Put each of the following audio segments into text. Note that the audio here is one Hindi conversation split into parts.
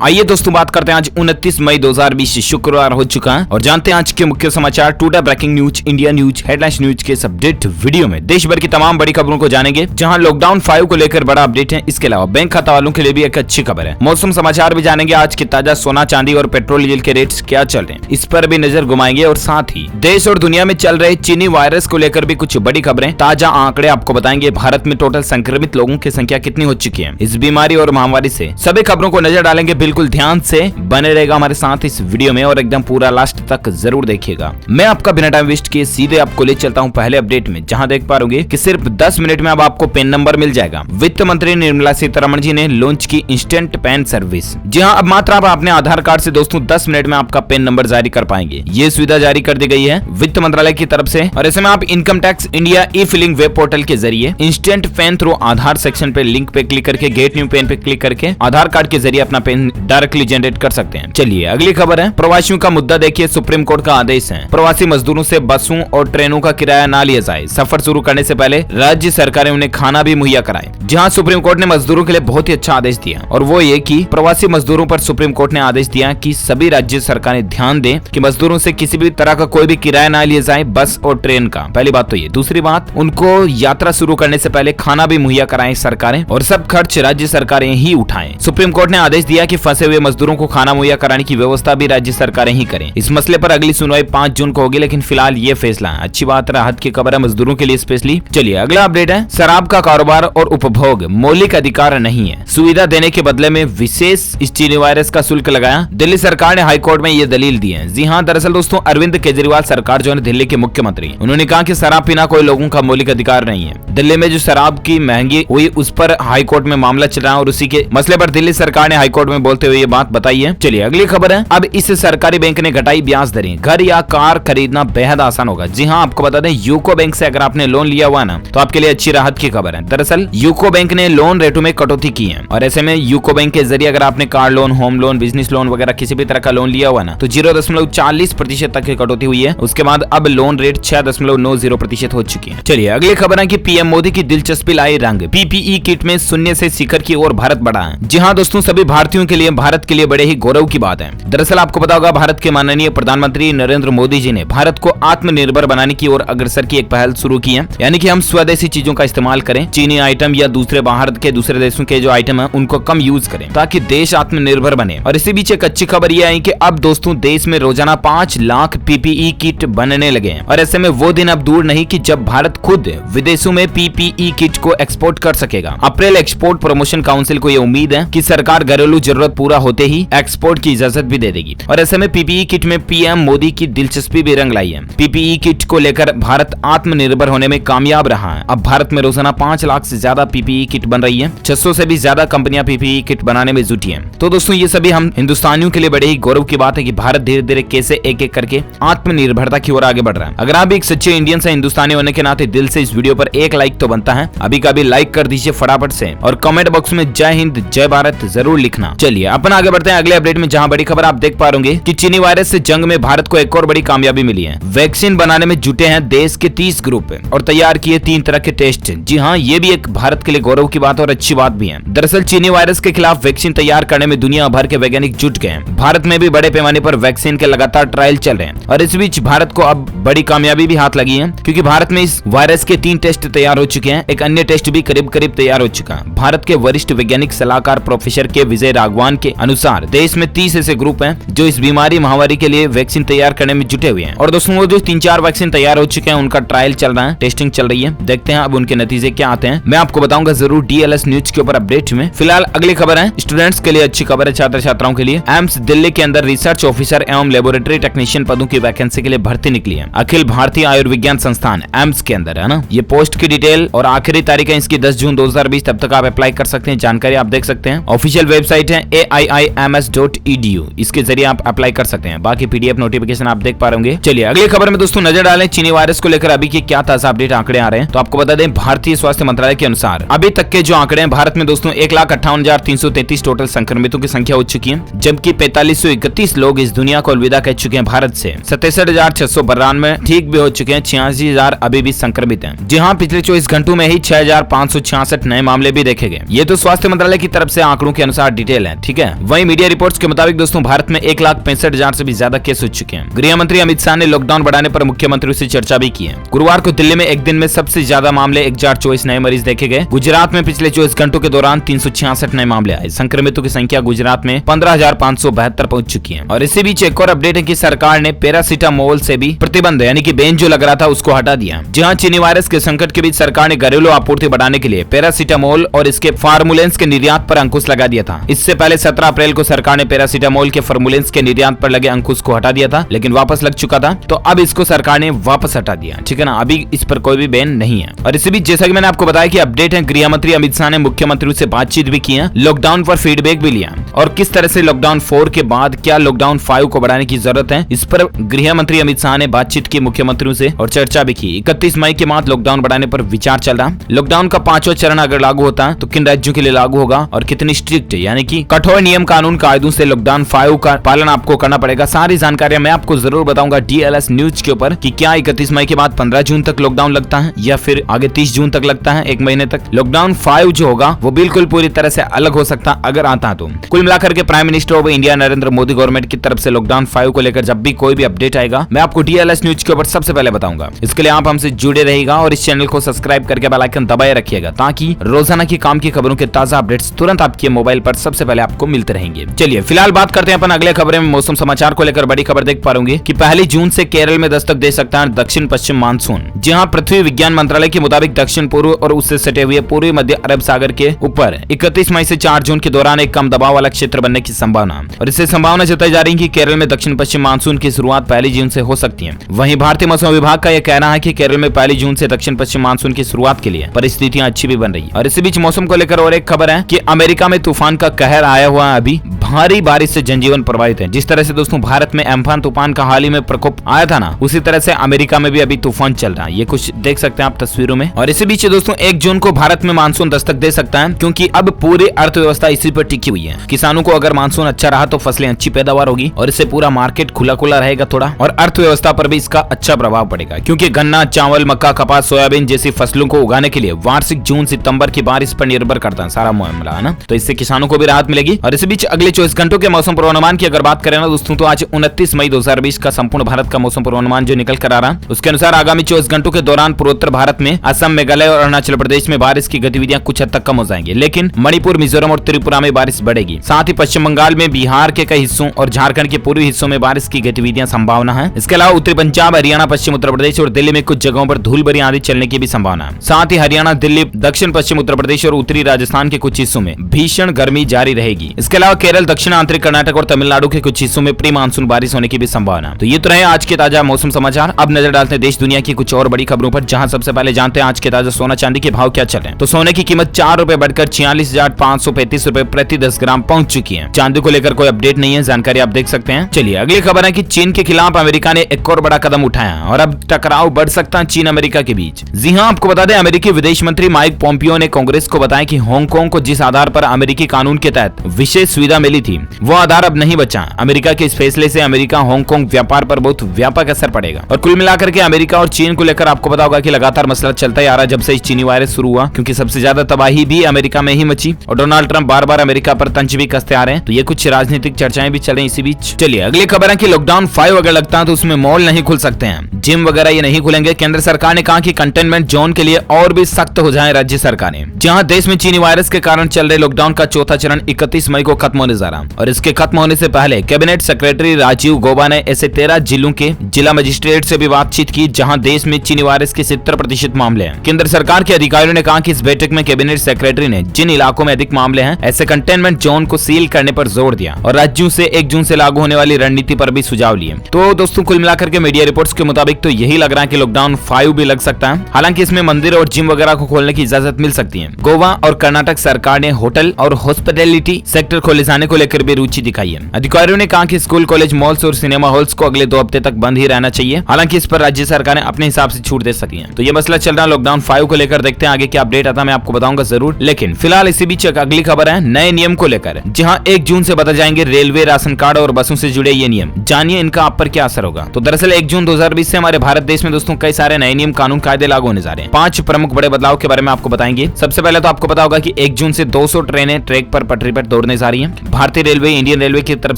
आइए दोस्तों बात करते हैं आज 29 मई 2020 शुक्रवार हो चुका है और जानते हैं आज के मुख्य समाचार। Today breaking news, India news, headlines news के इस अपडेट वीडियो में देश भर की तमाम बड़ी खबरों को जानेंगे, जहां लॉकडाउन 5 को लेकर बड़ा अपडेट है। इसके अलावा बैंक खाता वालों के लिए भी एक अच्छी खबर है। मौसम समाचार भी जानेंगे, आज के ताजा सोना चांदी और पेट्रोल डीजल के रेट्स क्या चल रहे हैं, इस पर भी नजर घुमाएंगे। और साथ ही देश और दुनिया में चल रहे चीनी वायरस को लेकर भी कुछ बड़ी खबरें, ताजा आंकड़े आपको बताएंगे। भारत में टोटल संक्रमित लोगों की संख्या कितनी हो चुकी है, इस बीमारी और महामारी से सभी खबरों को नजर डालेंगे। बिल्कुल ध्यान से बने रहेगा हमारे साथ इस वीडियो में और एकदम पूरा लास्ट तक जरूर देखिएगा। मैं आपका बिना टाइम वेस्ट किए सीधे आपको ले चलता हूं पहले अपडेट में, जहां देख पा रहे कि सिर्फ 10 मिनट में अब आपको पेन नंबर मिल जाएगा। वित्त मंत्री निर्मला सीतारमण जी ने लॉन्च की इंस्टेंट पेन सर्विस। जी हां, अब मात्र आप अपने आधार कार्ड से दोस्तों 10 मिनट में आपका पेन नंबर जारी कर पाएंगे। ये सुविधा जारी कर दी गई है वित्त मंत्रालय की तरफ से और ऐसे में आप इनकम टैक्स इंडिया ई फिलिंग वेब पोर्टल के जरिए इंस्टेंट पेन थ्रू आधार सेक्शन पे लिंक पे क्लिक करके गेट न्यू पेन पे क्लिक करके आधार कार्ड के जरिए अपना पेन डायरेक्टली जनरेट कर सकते हैं। चलिए अगली खबर है, प्रवासियों का मुद्दा देखिए। सुप्रीम कोर्ट का आदेश है, प्रवासी मजदूरों से बसों और ट्रेनों का किराया ना लिया जाए। सफर शुरू करने से पहले राज्य सरकारें उन्हें खाना भी मुहैया कराए। जहां सुप्रीम कोर्ट ने मजदूरों के लिए बहुत ही अच्छा आदेश दिया और वो ये कि प्रवासी मजदूरों पर सुप्रीम कोर्ट ने आदेश दिया कि सभी राज्य सरकारें ध्यान दें कि मजदूरों से किसी भी तरह का कोई भी किराया ना लिया जाए बस और ट्रेन का। पहली बात तो ये। दूसरी बात, उनको यात्रा शुरू करने से पहले खाना भी मुहैया कराएं सरकारें और सब खर्च राज्य सरकारें ही उठाएं। सुप्रीम कोर्ट ने आदेश दिया कि फंसे हुए मजदूरों को खाना मुहैया कराने की व्यवस्था भी राज्य सरकारें ही करें। इस मसले पर अगली सुनवाई 5 जून को होगी, लेकिन फिलहाल ये फैसला है। अच्छी बात, राहत की खबर है मजदूरों के लिए स्पेशली। चलिए अगला अपडेट है, शराब का कारोबार और उपभोग मौलिक अधिकार नहीं है। सुविधा देने के बदले में विशेष चीनी वायरस का शुल्क लगाया। दिल्ली सरकार ने हाईकोर्ट में ये दलील दी है। जी हाँ, दरअसल दोस्तों अरविंद केजरीवाल सरकार जो है दिल्ली के मुख्यमंत्री, उन्होंने कहा कि शराब पीना कोई लोगों का मौलिक अधिकार नहीं है। दिल्ली में जो शराब की महंगी हुई उस पर हाईकोर्ट में मामला चल रहा है और उसी के मसले पर दिल्ली सरकार ने हाईकोर्ट में बोलते हुए ये बात बताई है। चलिए अगली खबर है, अब इस सरकारी बैंक ने घटाई ब्याज दरें। घर या कार खरीदना बेहद आसान होगा। जी हाँ, आपको बता दें यूको बैंक से अगर आपने लोन लिया हुआ ना तो आपके लिए अच्छी राहत की खबर है। दरअसल यूको बैंक ने लोन रेटों में कटौती की है और ऐसे में यूको बैंक के जरिए अगर आपने car loan, home loan, business loan वगैरह किसी भी तरह का लोन लिया हुआ ना तो 0.40% तक की कटौती हुई है। उसके बाद अब लोन रेट 6.90% हो चुकी है। चलिए अगली खबर है कि पीएम मोदी की दिलचस्पी लाई रंग। पीपीई किट में शून्य से शिखर की ओर भारत बढ़ा है। जी हाँ दोस्तों, सभी भारतीयों के लिए भारत के लिए बड़े ही गौरव की बात है। दरअसल आपको पता होगा भारत के माननीय प्रधानमंत्री नरेंद्र मोदी जी ने भारत को आत्मनिर्भर बनाने की ओर अग्रसर की एक पहल शुरू की है, यानी कि हम स्वदेशी चीजों का इस्तेमाल करें। चीनी आइटम या दूसरे बाहर के दूसरे देशों के जो आइटम है उनको कम यूज करें ताकि देश आत्मनिर्भर बने। और इसी बीच एक अच्छी खबर यह आई कि अब दोस्तों देश में रोजाना 5 लाख पीपीई किट बनने लगे हैं और ऐसे में वो दिन अब दूर नहीं कि जब भारत खुद विदेशों में पीपीई किट को एक्सपोर्ट कर सकेगा। अप्रैल एक्सपोर्ट प्रमोशन काउंसिल को यह उम्मीद है कि सरकार घरेलू जरूरत पूरा होते ही एक्सपोर्ट की इजाजत भी दे देगी और ऐसे में पीपीई किट में पीएम मोदी की दिलचस्पी भी रंग लाई है। पीपीई किट को लेकर भारत आत्मनिर्भर होने में कामयाब रहा है। अब भारत में रोजाना 5 लाख से ज्यादा पीपीई किट बन रही है। 600 से भी ज्यादा कंपनियां पीपीई किट बनाने में जुटी हैं। तो दोस्तों ये सभी हम हिंदुस्तानियों के लिए बड़े ही गौरव की बात है कि भारत धीरे धीरे कैसे एक एक करके आत्मनिर्भरता की ओर आगे बढ़ रहा है। अगर आप एक सच्चे इंडियन से हिंदुस्तानी होने के नाते दिल से इस वीडियो पर एक लाइक तो बनता है। अभी का भी लाइक कर दीजिए फटाफट से और कमेंट बॉक्स में जय हिंद जय भारत जरूर लिखना। चलिए अपन आगे बढ़ते हैं अगले अपडेट में, जहां बड़ी खबर आप देख पा रहे होंगे कि चीनी वायरस से जंग में भारत को एक और बड़ी कामयाबी मिली है। वैक्सीन बनाने में जुटे हैं देश के 30 ग्रुप और तैयार किए 3 तरह के टेस्ट। जी हाँ, ये भी एक भारत के लिए गौरव की बात और अच्छी बात भी है। दरअसल चीनी वायरस के खिलाफ वैक्सीन तैयार करने में दुनिया भर के वैज्ञानिक जुट गए हैं। भारत में भी बड़े पैमाने पर वैक्सीन के लगातार ट्रायल चल रहे हैं और इस बीच भारत को अब बड़ी कामयाबी भी हाथ लगी है क्योंकि भारत में इस वायरस के 3 टेस्ट तैयार हो चुके हैं। एक अन्य टेस्ट भी करीब तैयार हो चुका है। भारत के वरिष्ठ वैज्ञानिक सलाहकार प्रोफेसर के विजय राघवान के अनुसार देश में 30 ऐसे ग्रुप हैं जो इस बीमारी महामारी के लिए वैक्सीन तैयार करने में जुटे हुए हैं और दोस्तों वो जो 3-4 वैक्सीन तैयार हो चुके हैं उनका ट्रायल चल रहा है, टेस्टिंग चल रही है। देखते हैं अब उनके नतीजे क्या आते हैं, मैं आपको बताऊंगा जरूर डीएलएस न्यूज के ऊपर अपडेट में। फिलहाल अगली खबर है, स्टूडेंट्स के लिए अच्छी खबर है, छात्र छात्राओं के लिए। एम्स दिल्ली के अंदर रिसर्च ऑफिसर एवं लेबोरेटरी टेक्नीशियन पदों की वैकेंसी के लिए भर्ती निकली है। अखिल भारतीय आयुर्विज्ञान संस्थान एम्स के अंदर है ना। ये पोस्ट की डिटेल और आखिरी तारीख है इसकी 10 जून 2020, तब तक आप अप्लाई कर सकते हैं। जानकारी आप देख सकते हैं, ऑफिशियल वेबसाइट है aiims.edu, इसके जरिए आप अप्लाई कर सकते हैं। बाकी पीडीएफ नोटिफिकेशन आप देख पा रहे होंगे। चलिए अगली खबर में दोस्तों नजर डालें, चीनी वायरस को लेकर अभी के क्या ताजा अपडेट आंकड़े आ रहे हैं। तो आपको बता दें, भारतीय स्वास्थ्य मंत्रालय के अनुसार अभी तक के जो आंकड़े हैं, भारत में दोस्तों 1,58,333 टोटल संक्रमितों की संख्या हो चुकी है, जबकि 4531 लोग इस दुनिया को अलविदा कह चुके हैं। भारत से 67,692 ठीक भी हो चुके हैं, 86,000 अभी भी संक्रमित हैं। जी हाँ, पिछले 24 घंटों में ही 6,566 नए मामले भी देखे गए। ये तो स्वास्थ्य मंत्रालय की तरफ से आंकड़ों के अनुसार डिटेल है। ठीक है। वहीं मीडिया रिपोर्ट्स के मुताबिक दोस्तों भारत में 1,65,000 से भी ज्यादा केस हो चुके हैं। गृह मंत्री अमित शाह ने लॉकडाउन बढ़ाने पर मुख्यमंत्रियों से चर्चा भी की है। गुरुवार को दिल्ली में एक दिन में सबसे ज्यादा मामले 1024 नए मरीज देखे गए। गुजरात में पिछले 24 घंटों के दौरान 366 नए मामले आए। संक्रमितों की संख्या गुजरात में 15,572 पहुंच चुकी है। और इसी बीच एक और अपडेट है कि सरकार ने पैरासीटामोल से भी प्रतिबंध यानी कि बैन जो लग रहा था उसको हटा दिया। जहां चीनी वायरस के संकट के बीच सरकार ने घरेलू आपूर्ति बढ़ाने के लिए पैरासीटामोल और इसके फार्मूलेंस के निर्यात पर अंकुश लगा दिया था। इससे पहले 17 अप्रैल को सरकार ने पैरासीटामोल के फार्मूलेंस के निर्यात पर लगे अंकुश को हटा दिया था, लेकिन वापस लग चुका था, तो अब इसको सरकार ने वापस हटा दिया, ठीक है ना। अभी इस पर कोई भी बैन नहीं है। और इसी बीच जैसा कि मैंने आपको बताया कि अपडेट है, गृह मंत्री अमित शाह ने मुख्यमंत्रियों से बातचीत भी की है, लॉकडाउन पर फीडबैक भी लिया और किस तरह से लॉकडाउन 4 के बाद क्या लॉकडाउन 5 को बढ़ाने की जरूरत है, इस पर गृह मंत्री अमित शाह ने बातचीत की मुख्यमंत्रियों से और चर्चा भी की। 31 मई के बाद लॉकडाउन बढ़ाने पर विचार चल रहा। लॉकडाउन का 5वां चरण अगर लागू होता है तो किन राज्यों के लिए लागू होगा और कितनी स्ट्रिक्ट यानी कि कठोर नियम कानून कायदों से लॉकडाउन 5 का पालन आपको करना पड़ेगा। सारी जानकारियां मैं आपको जरूर बताऊंगा DLS न्यूज के ऊपर कि क्या 31 मई के बाद 15 जून तक लॉकडाउन लगता है या फिर आगे 30 जून तक लगता है, एक महीने तक। लॉकडाउन 5 जो होगा वो बिल्कुल पूरी तरह से अलग हो सकता अगर आता है तो। कुल मिलाकर के prime minister of India Narendra Modi government की तरफ से लॉकडाउन 5 को लेकर जब भी कोई भी अपडेट आएगा मैं आपको DLS न्यूज के ऊपर सबसे पहले बताऊंगा। इसके लिए आप हमसे जुड़े रहेगा और इस चैनल को सब्सक्राइब करके बेल आइकन दबाए रखिएगा ताकि रोजाना की काम की खबरों के ताजा अपडेट्स तुरंत आपके मोबाइल पर सबसे पहले आपको मिलते रहेंगे। चलिए फिलहाल बात करते हैं अपन अगले खबरें में। मौसम समाचार को लेकर बड़ी खबर देख पा रहे कि 1 जून से केरल में दस्तक दे सकता है दक्षिण पश्चिम मानसून। जहां पृथ्वी विज्ञान मंत्रालय के मुताबिक दक्षिण पूर्व और उससे सटे हुए पूर्वी मध्य अरब सागर के ऊपर 31 मई से 4 जून के दौरान एक कम दबाव वाला क्षेत्र बनने की संभावना और इससे संभावना जताई जा रही है कि केरल में दक्षिण पश्चिम मानसून की शुरुआत 1 जून से हो सकती है। वहीं भारतीय मौसम विभाग का यह कहना है कि केरल में 1 जून से दक्षिण पश्चिम मानसून की शुरुआत के लिए परिस्थितियां अच्छी भी बन रही है। और इसी बीच मौसम को लेकर और एक खबर है कि अमेरिका में तूफान का कहर आया हुआ है। अभी भारी बारिश से जनजीवन प्रभावित है। जिस तरह से दोस्तों भारत में एम्फान तूफान का हाल ही में प्रकोप आया था ना, उसी तरह से अमेरिका में भी अभी तूफान चल रहा है। ये कुछ देख सकते हैं आप तस्वीरों में। और इसी बीच दोस्तों 1 जून को भारत में मानसून दस्तक दे सकता है क्योंकि अब पूरी अर्थव्यवस्था इसी पर टिकी हुई है। किसानों को अगर मानसून अच्छा रहा तो फसलें अच्छी पैदावार होगी और इससे पूरा मार्केट खुला खुला रहेगा थोड़ा, और अर्थव्यवस्था पर भी इसका अच्छा प्रभाव पड़ेगा क्योंकि गन्ना, चावल, मक्का, कपास, सोयाबीन जैसी फसलों को उगाने के लिए वार्षिक जून सितंबर की बारिश पर निर्भर करता है सारा मामला, है ना। तो इससे किसानों को भी राहत मिलेगी। और इसी बीच अगले 24 घंटों के मौसम पूर्वानुमान की अगर बात करें ना दोस्तों, तो आज 29 मई 2020 का संपूर्ण भारत का मौसम पूर्वानुमान जो निकल कर आ रहा, उसके अनुसार आगामी 24 घंटों के दौरान पूर्वोत्तर भारत में असम, मेघालय और अरुणाचल प्रदेश में बारिश की गतिविधियां कुछ हद तक कम हो जाएंगी, लेकिन मणिपुर, मिजोरम और त्रिपुरा में बारिश बढ़ेगी। साथ ही पश्चिम बंगाल में, बिहार के कई हिस्सों और झारखंड के पूर्वी हिस्सों में बारिश की गतिविधियां संभावना है। इसके अलावा उत्तरी पंजाब, हरियाणा, पश्चिम उत्तर प्रदेश और दिल्ली में कुछ जगहों पर धूल भरी आंधी चलने की भी संभावना है। साथ ही हरियाणा, दिल्ली, दक्षिण पश्चिम उत्तर प्रदेश और उत्तरी राजस्थान के कुछ हिस्सों में भीषण गर्मी जारी रहेगी। इसके अलावा केरल, दक्षिण आंतरिक कर्नाटक और तमिलनाडु के कुछ हिस्सों में प्री मानसून बारिश होने की भी संभावना। तो ये तो रहे आज के ताजा मौसम समाचार। अब नजर डालते हैं देश दुनिया की कुछ और बड़ी खबरों पर, जहां सबसे पहले जानते हैं आज के ताजा सोना चांदी के भाव क्या चल रहे हैं। तो सोने की कीमत 4 रुपए बढ़कर 46,535 रुपए प्रति 10 ग्राम पहुंच चुकी है। चांदी को लेकर कोई अपडेट नहीं है, जानकारी आप देख सकते हैं। चलिए अगली खबर है कि चीन के खिलाफ अमेरिका ने एक और बड़ा कदम उठाया और अब टकराव बढ़ सकता है चीन अमेरिका के बीच। जी हां, आपको बता दें अमेरिकी विदेश मंत्री माइक पोम्पियो ने कांग्रेस को बताया कि हांगकांग को जिस आधार पर अमेरिकी कानून के तहत विशेष सुविधा मिली थी वो आधार अब नहीं बचा। अमेरिका के इस फैसले से अमेरिका हांगकांग व्यापार पर बहुत व्यापक असर पड़ेगा। और कुल मिलाकर के अमेरिका और चीन को लेकर आपको पता होगा कि लगातार मसला चलता ही आ रहा जब से चीनी वायरस शुरू हुआ, क्योंकि सबसे ज्यादा तबाही भी अमेरिका में ही मची और डोनाल्ड ट्रंप बार बार अमेरिका पर तंज भी कसते आ रहे हैं। तो ये कुछ राजनीतिक चर्चाएं भी चल रही इसी बीच। चलिए अगली खबर है कि लॉकडाउन 5 अगर लगता है तो उसमें मॉल नहीं खुल सकते हैं, जिम वगैरह ये नहीं खुलेंगे। केंद्र सरकार ने कहा कि कंटेनमेंट जोन के लिए और भी सख्त हो जाए राज्य सरकारें। जहां देश में चीनी वायरस के कारण चल रहे लॉकडाउन का चौथा चरण 31 मई को खत्म होने जा रहा और इसके खत्म होने से पहले कैबिनेट सेक्रेटरी राजीव गौबा ने ऐसे 13 जिलों के जिला मजिस्ट्रेट से भी बातचीत की जहां देश में चीनी वायरस के 70% मामले हैं। केंद्र सरकार के अधिकारियों ने कहा कि इस बैठक में कैबिनेट सेक्रेटरी ने जिन इलाकों में अधिक मामले हैं ऐसे कंटेनमेंट जोन को सील करने पर जोर दिया और राज्यों से 1 जून से लागू होने वाली रणनीति पर भी सुझाव लिए। तो दोस्तों कुल मिलाकर के मीडिया रिपोर्ट्स के मुताबिक तो यही लग रहा है कि लॉकडाउन 5 भी लग सकता है। हालांकि इसमें मंदिर और जिम वगैरह को खोलने की इजाजत मिल सकती है। गोवा और कर्नाटक सरकार ने होटल और हॉस्पिटैलिटी सेक्टर खोले जाने को लेकर भी रुचि दिखाई है। अधिकारियों ने कहा कि स्कूल, कॉलेज, मॉल्स और सिनेमा हॉल्स को अगले 2 हफ्ते तक बंद ही रहना चाहिए। हालांकि इस पर राज्य सरकारें अपने हिसाब से छूट दे सकती हैं। तो ये मसला चल रहा है लॉकडाउन 5 को लेकर। देखते हैं आगे क्या अपडेट आता है, मैं आपको बताऊंगा जरूर। लेकिन फिलहाल इसी बीच एक अगली खबर है नए नियम को लेकर, जहां 1 जून से बदल जाएंगे रेलवे, राशन कार्ड और बसों से जुड़े ये नियम। जानिए इनका आप पर क्या असर होगा। तो दरअसल 1 जून 2020 से हमारे भारत देश में दोस्तों कई सारे नए नियम, कानून, कायदे लागू होने जा रहे हैं। 5 प्रमुख बड़े बदलाव के बारे में आपको बताएंगे। सबसे पहले तो आपको पता होगा कि 1 जून से 200 ट्रेनें ट्रैक पर पटरी पर दौड़ने जा रही हैं। भारतीय रेलवे, इंडियन रेलवे की तरफ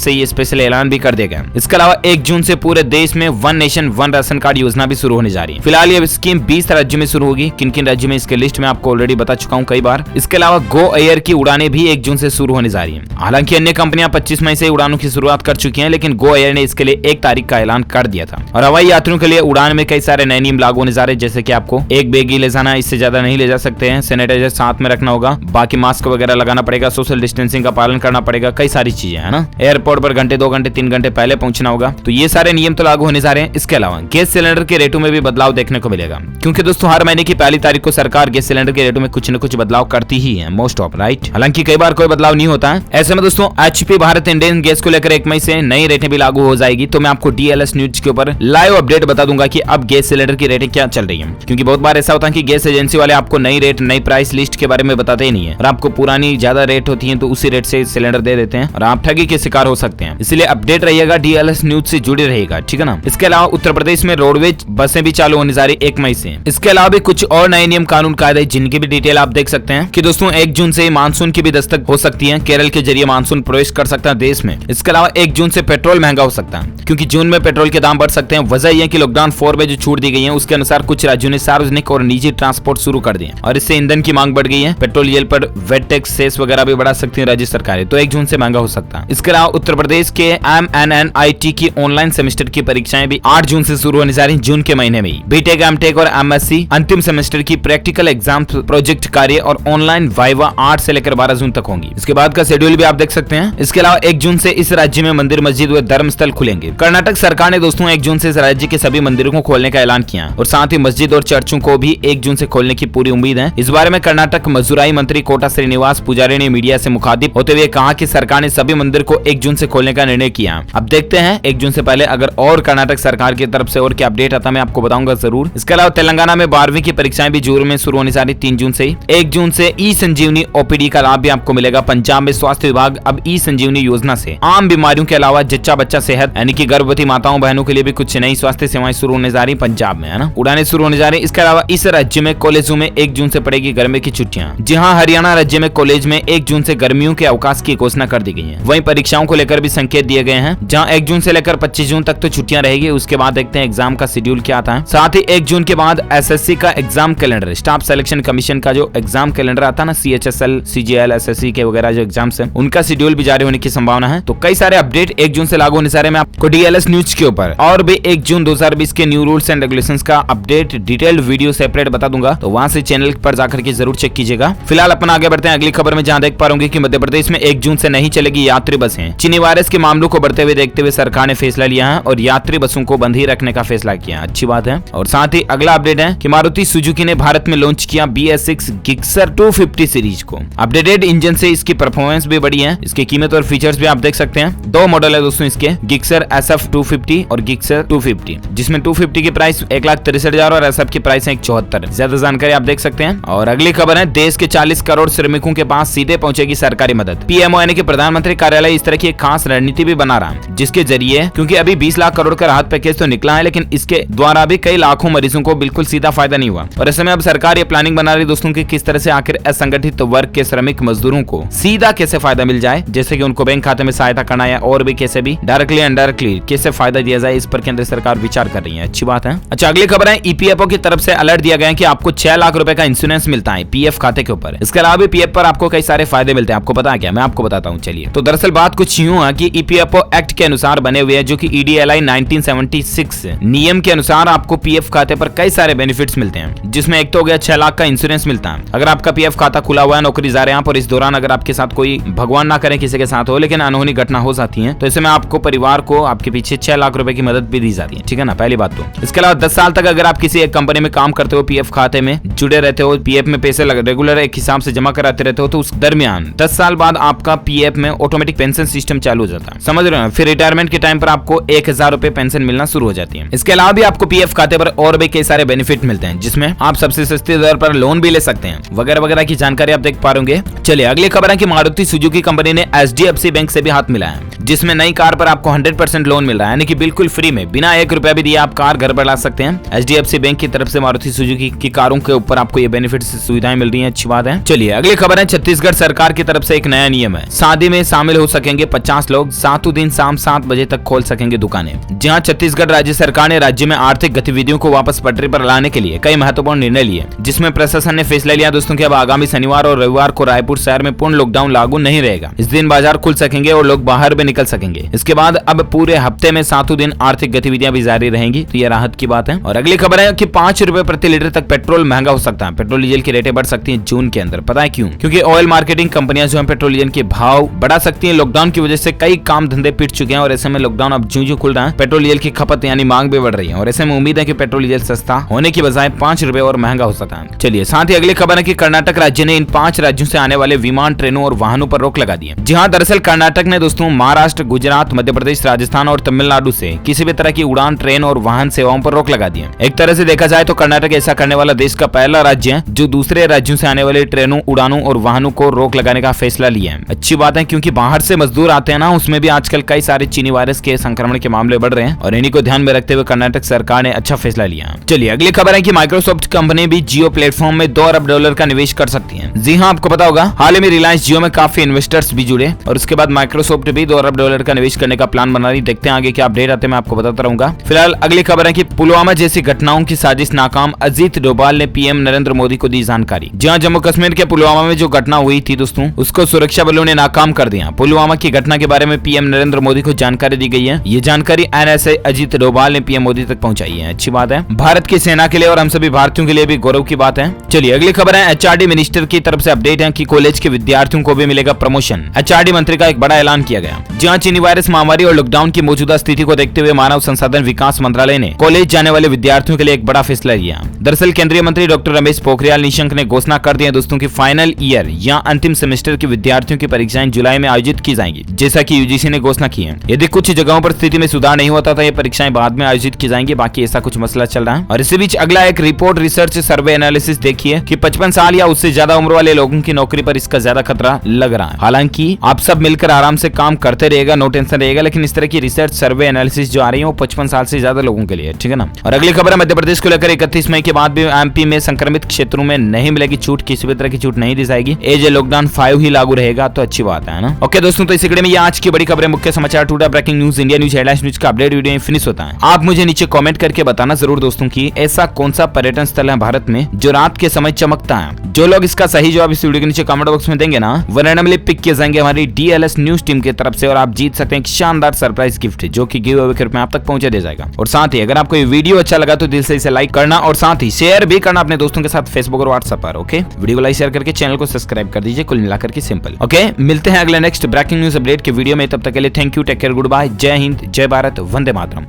से ये स्पेशल ऐलान भी कर दिया गया। इसके अलावा 1 जून से पूरे देश में one nation one ration card योजना भी शुरू होने जा रही है। फिलहाल ये स्कीम 20 राज्यों में शुरू होगी। किन किन राज्यों में, इसके लिस्ट में आपको ऑलरेडी बता चुका हूँ कई बार। इसके अलावा गो एयर की उड़ानें भी 1 जून से शुरू होने जा रही है। हालांकि अन्य कंपनियां 25 मई से उड़ानों की शुरुआत कर चुकी हैं, लेकिन गो एयर ने इसके लिए 1 तारीख का ऐलान कर दिया था। और हवाई यात्रियों के लिए उड़ान में कई सारे नए नियम लागू होने जा रहे हैं, जैसे कि आपको एक बैग ही ले जाना, इससे ज्यादा नहीं ले जा सकते हैं, सैनिटाइजर साथ में रखना होगा, बाकी मास्क वगैरह लगाना पड़ेगा, सोशल डिस्टेंसिंग का पालन करना पड़ेगा, कई सारी चीजें है ना। एयरपोर्ट पर घंटे 2 घंटे 3 घंटे पहले पहुंचना होगा। तो ये सारे नियम तो लागू होने जा रहे हैं। इसके अलावा गैस सिलेंडर के रेटों में भी बदलाव देखने को मिलेगा, क्योंकि दोस्तों हर महीने की पहली तारीख को सरकार गैस सिलेंडर के रेटों में कुछ न कुछ बदलाव करती ही है, मोस्ट ऑफ राइट। हालांकि कई बार कोई बदलाव नहीं होता है। ऐसे में दोस्तों HP भारत इंडियन गैस को लेकर 1 मई से नई रेटें भी लागू हो जाएगी। तो मैं आपको DLS न्यूज के ऊपर लाइव अपडेट बता दूंगा कि अब गैस सिलेंडर की रेटें क्या चल रही है, क्योंकि बहुत बार ऐसा होता है कि गैस एजेंसी वाले आपको नई रेट, नई प्राइस लिस्ट के बारे में बताते ही नहीं है, और आपको पुरानी ज्यादा रेट होती है तो उसी रेट से सिलेंडर दे देते हैं और आप ठगी के शिकार हो सकते हैं। इसलिए अपडेट रहिएगा, DLS न्यूज से जुड़े रहेगा, ठीक है ना। इसके अलावा उत्तर प्रदेश में रोडवेज बसें भी चालू होने जा रही 1 मई से। इसके अलावा भी कुछ और नए नियम, कानून, कायदे, जिनकी भी डिटेल आप देख सकते हैं कि दोस्तों 1 जून से मानसून की भी दस्तक हो सकती है। केरल के जरिए मानसून प्रवेश कर सकता है देश में। इसके अलावा 1 जून से पेट्रोल महंगा हो सकता है, क्योंकि जून में पेट्रोल के दाम बढ़ सकते हैं। वजह यह है कि लॉकडाउन 4 में जो छूट दी गई है उसके अनुसार कुछ राज्यों ने सार्वजनिक और निजी ट्रांसपोर्ट शुरू कर दिए और इससे ईंधन की मांग बढ़ गई है। पेट्रोल डीजल पर वेट टैक्स, सेस वगैरह भी बढ़ा सकती है राज्य सरकारें, तो 1 जून से महंगा हो सकता है। इसके अलावा उत्तर प्रदेश के MNNIT की ऑनलाइन सेमेस्टर की परीक्षाएं भी 8 जून से शुरू होने जा रही, जून के महीने में ही। बीटेक, एमटेक और MSc अंतिम सेमेस्टर की प्रैक्टिकल एग्जाम, प्रोजेक्ट कार्य और ऑनलाइन वाइवा 8 से लेकर 12 जून तक होंगी। इसके बाद का शेड्यूल भी आप देख सकते हैं। इसके अलावा 1 जून से इस राज्य में मंदिर, मस्जिद व धर्मस्थल खुलेंगे। कर्नाटक सरकार ने दोस्तों 1 जून से इस राज्य के सभी मंदिरों को खोलने का ऐलान किया और साथ ही मस्जिद और चर्चों को भी 1 जून से खोलने की पूरी उम्मीद है। इस बारे में कर्नाटक मजुराई मंत्री कोटा श्रीनिवास पुजारी ने मीडिया से मुखातिब होते हुए कहा कि सरकार ने सभी मंदिर को 1 जून से खोलने का निर्णय किया। अब देखते हैं 1 जून से पहले अगर और कर्नाटक सरकार की तरफ से और क्या अपडेट आता मैं आपको बताऊंगा जरूर। इसके अलावा तेलंगाना में 12वीं की परीक्षाएं भी जून में शुरू होने जा रही 3 जून से ही। 1 जून से ई संजीवनी OPD का लाभ भी आपको मिलेगा। पंजाब में स्वास्थ्य विभाग अब ई संजीवनी योजना से आम बीमारियों के अलावा जच्चा बच्चा सेहत यानी कि गर्भवती माताओं बहनों के लिए भी कुछ नई स्वास्थ्य सेवाएं शुरू होने जा रही पंजाब में, है ना, उड़ानें शुरू होने जा रही। इसके अलावा इस राज्य में कॉलेजों में 1 जून से पड़ेगी गर्मी की छुट्टियां। जी हां, हरियाणा राज्य में कॉलेज में 1 जून से गर्मियों के अवकाश की घोषणा कर दी गई है। वहीं परीक्षाओं को लेकर भी संकेत दिए गए हैं, जहां 1 जून से लेकर 25 जून तक तो छुट्टियां रहेगी। उसके बाद देखते हैं एग्जाम का शेड्यूल क्या आता है। साथ ही 1 जून के बाद SSC का exam calendar, staff selection commission का जो एग्जाम कैलेंडर आता है ना, CHSL, CGL, SSC के वगैरह जो एग्जाम्स हैं, उनका शेड्यूल भी जारी होने की संभावना है। तो कई सारे अपडेट 1 जून से लागू होने सारे मैं आपको DLS न्यूज के ऊपर और भी 1 जून 2020 के न्यू रूल्स एंड रेगुलेशंस का अपडेट डिटेल्ड वीडियो सेपरेट बता दूंगा, तो वहां से चैनल पर जाकर के जरूर चेक कीजिएगा। फिलहाल अपन आगे बढ़ते हैं अगली खबर में, जहां देख पा रहे कि मध्य प्रदेश में 1 जून से नहीं चलेगी यात्री बसें। चीनी वायरस के मामलों को बढ़ते हुए देखते हुए सरकार ने फैसला लिया है और यात्री बसों को बंद ही रखने का फैसला किया। अच्छी बात है। और साथ ही अगला अपडेट है कि मारुति सुजुकी ने भारत में लॉन्च किया BS6 Gixxer 250 सीरीज को। अपडेटेड इंजन से इसकी परफॉर्मेंस भी बढ़ी है। इसकी कीमत और फीचर्स भी आप देख सकते हैं। 2 मॉडल है दोस्तों इसके, Gixxer SF 250 और Gixxer 250, जिसमें 250 की प्राइस 1,63,000 और SF की प्राइस है 1,74,000। ज्यादा जानकारी आप देख सकते हैं। और अगली खबर है, देश के 40 करोड़ श्रमिकों के पास सीधे पहुंचेगी सरकारी मदद। PMO यानी कि प्रधानमंत्री कार्यालय इस तरह की एक खास रणनीति भी बना रहा है, जिसके जरिए, क्योंकि अभी 20 लाख करोड़ का राहत पैकेज तो निकला है, लेकिन इसके द्वारा भी कई लाखों मरीजों को बिल्कुल सीधा फायदा नहीं हुआ। और ऐसे में अब सरकार ये प्लानिंग बना रही दोस्तों की किस तरह से आखिर असंगठित वर्ग के श्रमिक मजदूरों को सीधा कैसे फायदा मिल जाए, जैसे कि उनको बैंक खाते में सहायता करना या और भी कैसे भी डायरेक्टली इनडायरेक्टली कैसे फायदा दिया जाए, इस पर केंद्र सरकार विचार कर रही है। अच्छी बात है। अच्छा, अगली खबर है, EPFO की तरफ से अलर्ट दिया गया है कि आपको 6 लाख रुपए का इंश्योरेंस मिलता है PF खाते के ऊपर। इसके अलावा भी PF पर आपको कई सारे फायदे मिलते हैं। आपको पता है क्या? मैं आपको बताता हूँ। चलिए, तो दरअसल बात कुछ यूं है कि EPFO एक्ट के अनुसार बने हुए हैं, जो कि EDLI 1976 नियम के अनुसार आपको PF खाते पर कई सारे बेनिफिट्स मिलते हैं, जिसमें एक तो हो गया 6 लाख का इंश्योरेंस मिलता है। अगर आपका PF खाता खुला हुआ है, नौकरी जा रहे हैं आप, और इस दौरान अगर आपके साथ कोई, भगवान ना करे किसी के साथ हो, लेकिन अनहोनी घटना हो जाती है, तो ऐसे में आपको परिवार को आपके पीछे 6 लाख रुपए की मदद भी दी जाती है। ठीक है ना, पहली बात तो। इसके अलावा 10 साल तक अगर आप किसी एक कंपनी में काम करते हो, PF खाते में जुड़े रहते हो, PF में पैसे रेगुलर एक हिसाब से जमा कराते रहते हो, तो उस दरमियान 10 साल बाद आपका PF में ऑटोमेटिक पेंशन सिस्टम चालू हो जाता है। समझ रहे हो? फिर रिटायरमेंट के टाइम पर आपको 1000 रुपए पेंशन मिलना शुरू हो जाती है। इसके अलावा भी आपको PF खाते पर और भी कई सारे बेनिफिट मिलते हैं, जिसमें आप सबसे सस्ते दर पर लोन भी ले सकते हैं, वगैरह वगैरह की जानकारी आप देख पा रहे। चलिए, अगली खबर है कि मारुति सुजुकी कंपनी ने HDFC बैंक से भी हाथ मिलाया है, जिसमें नई कार पर आपको 100% लोन मिल रहा है, यानी कि बिल्कुल फ्री में, बिना 1 रुपया भी दिए आप कार घर पर ला सकते हैं। HDFC बैंक की तरफ से मारुति सुजुकी की कारों के ऊपर आपको ये बेनिफिट सुविधाएं मिल रही हैं। अच्छी बात है। चलिए, अगली खबर है, छत्तीसगढ़ सरकार की तरफ से एक नया नियम है। 7 आबादी में शामिल हो सकेंगे 50 लोग। 7 दिन शाम 7 बजे तक खोल सकेंगे दुकानें। जहां छत्तीसगढ़ राज्य सरकार ने राज्य में आर्थिक गतिविधियों को वापस पटरी पर लाने के लिए कई महत्वपूर्ण निर्णय लिए, जिसमें प्रशासन ने फैसला लिया दोस्तों कि अब आगामी शनिवार और रविवार को रायपुर शहर में पूर्ण लॉकडाउन लागू नहीं रहेगा। इस दिन बाजार खुल सकेंगे और लोग बाहर भी निकल सकेंगे। इसके बाद अब पूरे हफ्ते में 7 दिन आर्थिक गतिविधियां भी जारी रहेंगी, तो यह राहत की बात है। और अगली खबर है कि 5 रुपए प्रति लीटर तक पेट्रोल महंगा हो सकता है। पेट्रोल डीजल की रेटें बढ़ सकती हैं जून के अंदर। पता है क्यों? क्योंकि ऑयल मार्केटिंग कंपनियां जो है पेट्रोल डीजल के भाव बढ़ा सकती हैं। लॉकडाउन की वजह से कई काम धंधे पिट चुके हैं और ऐसे में लॉकडाउन अब जूं खुल रहा है, पेट्रोल डीजल की खपत यानी मांग भी बढ़ रही है और ऐसे में उम्मीद है कि पेट्रोल डीजल सस्ता होने की बजाय 5 रुपए और महंगा हो सकता है। चलिए साथ ही अगली खबर है कि कर्नाटक राज्य ने इन 5 राज्यों से आने वाले विमान, ट्रेनों और वाहनों पर रोक लगा दी है। जी हां, दरअसल कर्नाटक ने दोस्तों महाराष्ट्र, गुजरात, मध्य प्रदेश, राजस्थान और तमिलनाडु से किसी भी तरह की उड़ान, ट्रेन और वाहन सेवाओं पर रोक लगा दी है। एक तरह से देखा जाए तो कर्नाटक ऐसा करने वाला देश का पहला राज्य है जो दूसरे राज्यों से आने वाले ट्रेनों, उड़ानों और वाहनों को रोक लगाने का फैसला लिया है। अच्छी बात है, क्योंकि बाहर से मजदूर आते हैं ना, उसमें भी आजकल कई सारे चीनी वायरस के संक्रमण के मामले बढ़ रहे हैं और इन्हीं को ध्यान में रखते हुए कर्नाटक सरकार ने अच्छा फैसला लिया। चलिए अगली खबर है कि माइक्रोसॉफ्ट कंपनी भी जियो प्लेटफॉर्म में $2 अरब का निवेश कर सकती है। जी हाँ, आपको पता होगा हाल ही में रिलायंस जियो में काफी इन्वेस्टर्स भी जुड़े और उसके बाद माइक्रोसॉफ्ट भी $2 अरब का निवेश करने का प्लान बना रही। देखते हैं आगे क्या अपडेट आते हैं, मैं आपको बताता रहूंगा। फिलहाल अगली खबर है कि पुलवामा जैसी घटनाओं की साजिश नाकाम, अजीत डोभाल ने पीएम नरेंद्र मोदी को दी जानकारी। जहां जम्मू कश्मीर के पुलवामा में जो घटना हुई थी दोस्तों, उसको सुरक्षा बलों ने नाकाम कर दिया। पुलवामा की घटना के बारे में पीएम नरेंद्र मोदी को जानकारी दी गई है। ये जानकारी एनएसए अजीत डोभाल ने पीएम मोदी तक पहुंचाई है। अच्छी बात है, भारत की सेना के लिए और हम सभी भारतीयों के लिए भी गौरव की बात है। चलिए अगली खबर है एचआरडी मिनिस्टर की तरफ से अपडेट है कि कॉलेज के विद्यार्थियों को भी मिलेगा प्रमोशन। एचआरडी मंत्री का एक बड़ा ऐलान किया गया। जहां चीनी वायरस महामारी और लॉकडाउन की मौजूदा स्थिति को देखते हुए मानव संसाधन विकास मंत्रालय ने कॉलेज जाने वाले विद्यार्थियों के लिए एक बड़ा फैसला लिया। दरअसल केंद्रीय मंत्री डॉक्टर रमेश पोखरियाल निशंक ने घोषणा कर दी है दोस्तों की फाइनल ईयर या अंतिम सेमेस्टर के विद्यार्थियों की परीक्षाएं जुलाई में आयोजित की जाएंगी, जैसा कि यूजीसी ने घोषणा की है। यदि कुछ जगहों पर स्थिति में सुधार नहीं होता तो ये परीक्षाएं बाद में आयोजित की जाएंगी, बाकी ऐसा कुछ मसला चल रहा है। और इसी बीच अगला एक रिपोर्ट रिसर्च सर्वे एनालिसिस देखिए कि 55 साल या उससे ज्यादा उम्र वाले लोगों की नौकरी पर इसका ज्यादा खतरा लग रहा है। हालांकि आप सब मिलकर आराम से काम करते रहेगा, नो टेंशन रहेगा, लेकिन इस तरह की रिसर्च सर्वे एनालिसिस जो आ रही है वो 55 साल से ज्यादा लोगों के लिए, ठीक है ना। और अगली खबर है मध्य प्रदेश को लेकर 31 मई के बाद भी एमपी में संक्रमित क्षेत्रों में नहीं मिलेगी छूट, किसी भी तरह की छूट नहीं दी जाएगी। एज लॉकडाउन 5 ही लागू रहेगा, तो अच्छी बात है ना। ओके दोस्तों, तो इसी कड़ी में ये आज की बड़ी खबरें, मुख्य समाचार, today breaking news, India news, headlines news का अपडेट वीडियो फिनिश होता है। आप मुझे नीचे कमेंट करके बताना जरूर दोस्तों की ऐसा कौन सा पर्यटन स्थल है भारत में जो रात के समय चमकता है। जो लोग इसका सही जवाब इस वीडियो के नीचे कमेंट बॉक्स में देंगे ना, वो रैंडमली पिक किए जाएंगे हमारी डीएलएस न्यूज टीम की तरफ से और आप जीत सकते हैं एक शानदार सरप्राइज गिफ्ट जो कि गिव अवे के रूप में आप तक पहुंचा दिया जाएगा। और साथ ही अगर आपको ये वीडियो अच्छा लगा तो दिल से इसे लाइक करना और साथ ही शेयर भी करना अपने दोस्तों के साथ फेसबुक और व्हाट्सएप पर। ओके, वीडियो को लाइक शेयर करके चैनल को सब्सक्राइब कर दीजिए, कुल मिलाकर के सिंपल। ओके, मिलते हैं अगले नेक्स्ट ब्रेकिंग न्यूज अपडेट के वीडियो में, तब तक के लिए thank you, take care, good bye, जय हिंद, जय भारत, वंदे मातरम।